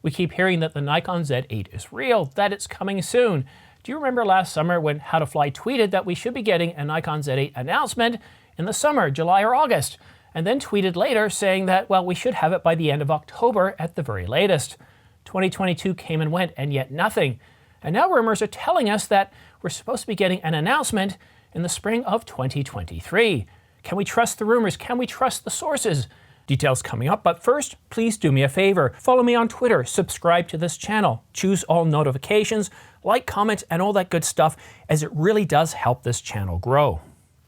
We keep hearing that the Nikon Z8 is real, that it's coming soon. Do you remember last summer when How to Fly tweeted that we should be getting a Nikon Z8 announcement in the summer, July or August, and then tweeted later saying that, well, we should have it by the end of October at the very latest. 2022 came and went, and yet nothing. And now rumors are telling us that we're supposed to be getting an announcement in the spring of 2023. Can we trust the rumors? Can we trust the sources? Details coming up, but first, please do me a favor. Follow me on Twitter, subscribe to this channel, choose all notifications, like, comment, and all that good stuff, as it really does help this channel grow.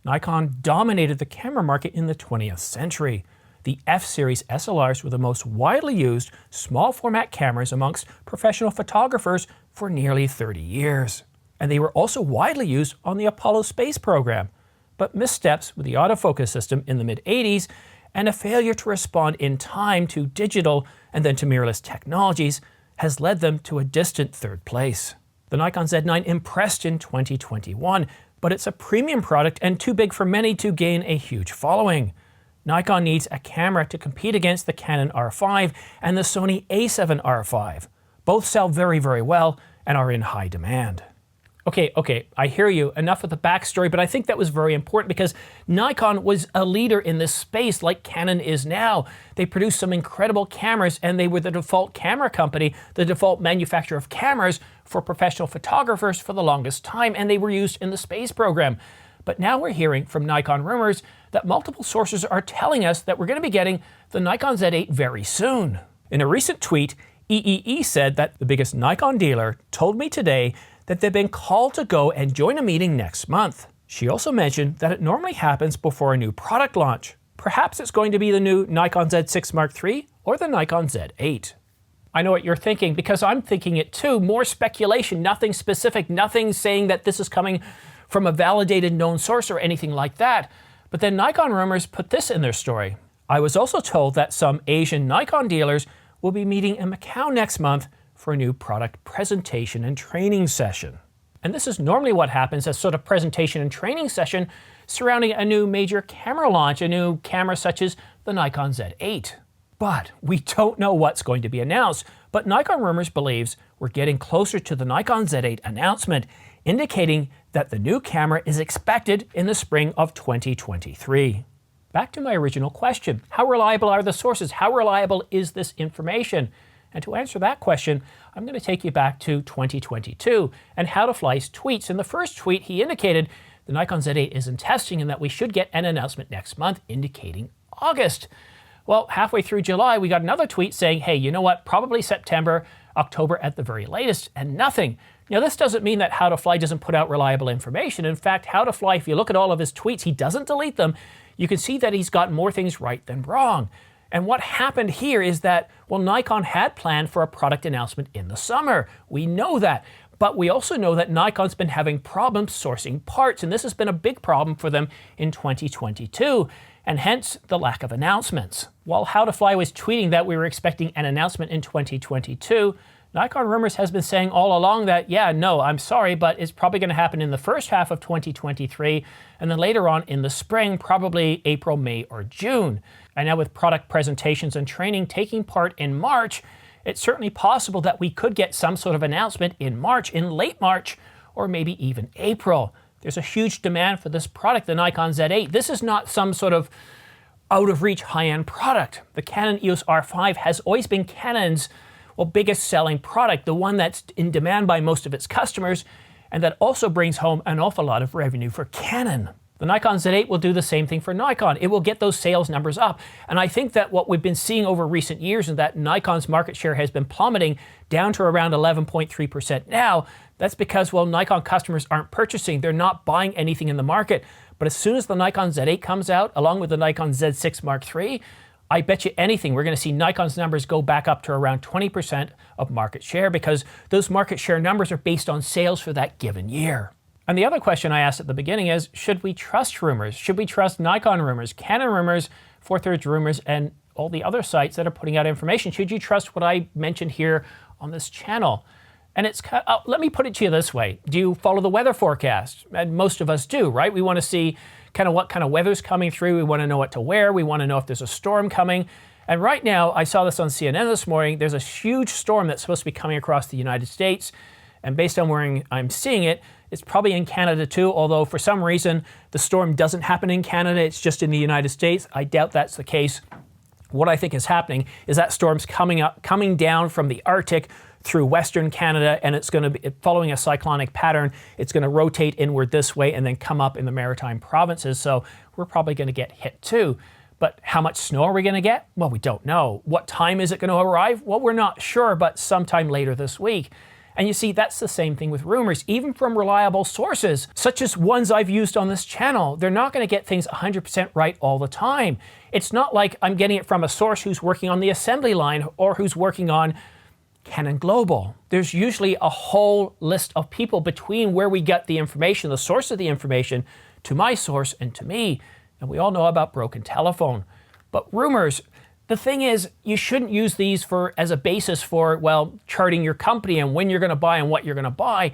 Nikon dominated the camera market in the 20th century. The F-series SLRs were the most widely used small format cameras amongst professional photographers for nearly 30 years. And they were also widely used on the Apollo space program. But missteps with the autofocus system in the mid-80s and a failure to respond in time to digital and then to mirrorless technologies has led them to a distant third place. The Nikon Z9 impressed in 2021, but it's a premium product and too big for many to gain a huge following. Nikon needs a camera to compete against the Canon R5 and the Sony A7 R5. Both sell very, very well and are in high demand. Okay, I hear you. Enough of the backstory, but I think that was very important because Nikon was a leader in this space like Canon is now. They produced some incredible cameras and they were the default camera company, the default manufacturer of cameras for professional photographers for the longest time, and they were used in the space program. But now we're hearing from Nikon Rumors that multiple sources are telling us that we're going to be getting the Nikon Z8 very soon. In a recent tweet, EEE said that the biggest Nikon dealer told me today that they've been called to go and join a meeting next month. She also mentioned that it normally happens before a new product launch. Perhaps it's going to be the new Nikon Z6 Mark III or the Nikon Z8. I know what you're thinking, because I'm thinking it too. More speculation, nothing specific, nothing saying that this is coming from a validated known source or anything like that. But then Nikon Rumors put this in their story. I was also told that some Asian Nikon dealers will be meeting in Macau next month for a new product presentation and training session. And this is normally what happens, as sort of presentation and training session surrounding a new major camera launch, a new camera such as the Nikon Z8. But we don't know what's going to be announced, but Nikon Rumors believes we're getting closer to the Nikon Z8 announcement, indicating that the new camera is expected in the spring of 2023. Back to my original question, how reliable are the sources? How reliable is this information? And to answer that question, I'm going to take you back to 2022 and How to Fly's tweets. In the first tweet, he indicated the Nikon Z8 is in testing and that we should get an announcement next month, indicating August. Well, halfway through July, we got another tweet saying, hey, you know what, probably September, October at the very latest, and nothing. Now, this doesn't mean that How to Fly doesn't put out reliable information. In fact, How to Fly, if you look at all of his tweets, he doesn't delete them. You can see that he's got more things right than wrong. And what happened here is that, well, Nikon had planned for a product announcement in the summer. We know that. But we also know that Nikon's been having problems sourcing parts, and this has been a big problem for them in 2022, and hence the lack of announcements. While How to Fly was tweeting that we were expecting an announcement in 2022, Nikon Rumors has been saying all along that, yeah, no, I'm sorry, but it's probably going to happen in the first half of 2023, and then later on in the spring, probably April, May, or June. And now with product presentations and training taking part in March, it's certainly possible that we could get some sort of announcement in March, in late March, or maybe even April. There's a huge demand for this product, the Nikon Z8. This is not some sort of out-of-reach high-end product. The Canon EOS R5 has always been Canon's biggest selling product, the one that's in demand by most of its customers, and that also brings home an awful lot of revenue for Canon. The Nikon Z8 will do the same thing for Nikon. It will get those sales numbers up. And I think that what we've been seeing over recent years is that Nikon's market share has been plummeting down to around 11.3% now. That's because, well, Nikon customers aren't purchasing. They're not buying anything in the market. But as soon as the Nikon Z8 comes out, along with the Nikon Z6 Mark III, I bet you anything we're going to see Nikon's numbers go back up to around 20% of market share, because those market share numbers are based on sales for that given year. And the other question I asked at the beginning is, should we trust Rumors? Should we trust Nikon Rumors, Canon Rumors, 4/3 Rumors, and all the other sites that are putting out information? Should you trust what I mentioned here on this channel? And it's let me put it to you this way. Do you follow the weather forecast? And most of us do, right? We want to see kind of what kind of weather's coming through. We want to know what to wear. We want to know if there's a storm coming. And right now, I saw this on CNN this morning, there's a huge storm that's supposed to be coming across the United States. And based on where I'm seeing it, it's probably in Canada too, although for some reason the storm doesn't happen in Canada, it's just in the United States. I doubt that's the case. What I think is happening is that storm's coming down from the Arctic through Western Canada, and it's going to be following a cyclonic pattern. It's going to rotate inward this way and then come up in the maritime provinces. So we're probably going to get hit too. But how much snow are we going to get? Well, we don't know. What time is it going to arrive? Well, we're not sure, but sometime later this week. And you see, that's the same thing with rumors, even from reliable sources, such as ones I've used on this channel. They're not going to get things 100% right all the time. It's not like I'm getting it from a source who's working on the assembly line or who's working on Canon Global. There's usually a whole list of people between where we get the information, the source of the information, to my source and to me. And we all know about broken telephone. But rumors, the thing is, you shouldn't use these as a basis for, well, charting your company and when you're going to buy and what you're going to buy.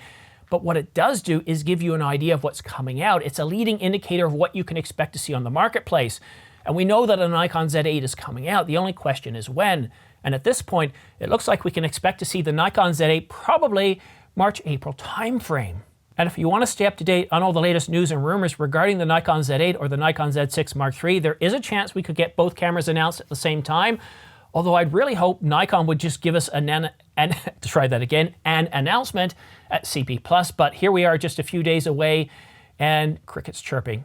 But what it does do is give you an idea of what's coming out. It's a leading indicator of what you can expect to see on the marketplace. And we know that a Nikon Z8 is coming out. The only question is when. And at this point, it looks like we can expect to see the Nikon Z8 probably March-April timeframe. And if you want to stay up to date on all the latest news and rumors regarding the Nikon Z8 or the Nikon Z6 Mark III, there is a chance we could get both cameras announced at the same time. Although I'd really hope Nikon would just give us an announcement at CP+. But here we are just a few days away and crickets chirping.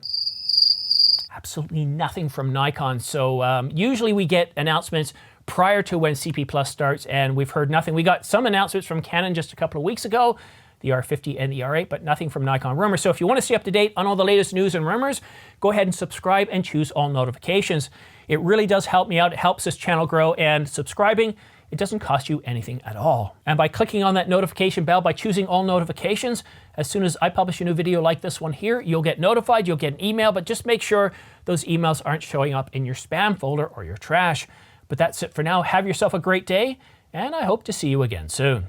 Absolutely nothing from Nikon. So usually we get announcements prior to when CP+ starts, and we've heard nothing. We got some announcements from Canon just a couple of weeks ago, the R50 and the R8, but nothing from Nikon Rumors. So if you want to stay up to date on all the latest news and rumors, go ahead and subscribe and choose all notifications. It really does help me out. It helps this channel grow, and subscribing, it doesn't cost you anything at all. And by clicking on that notification bell, by choosing all notifications, as soon as I publish a new video like this one here, you'll get notified, you'll get an email, but just make sure those emails aren't showing up in your spam folder or your trash. But that's it for now. Have yourself a great day, and I hope to see you again soon.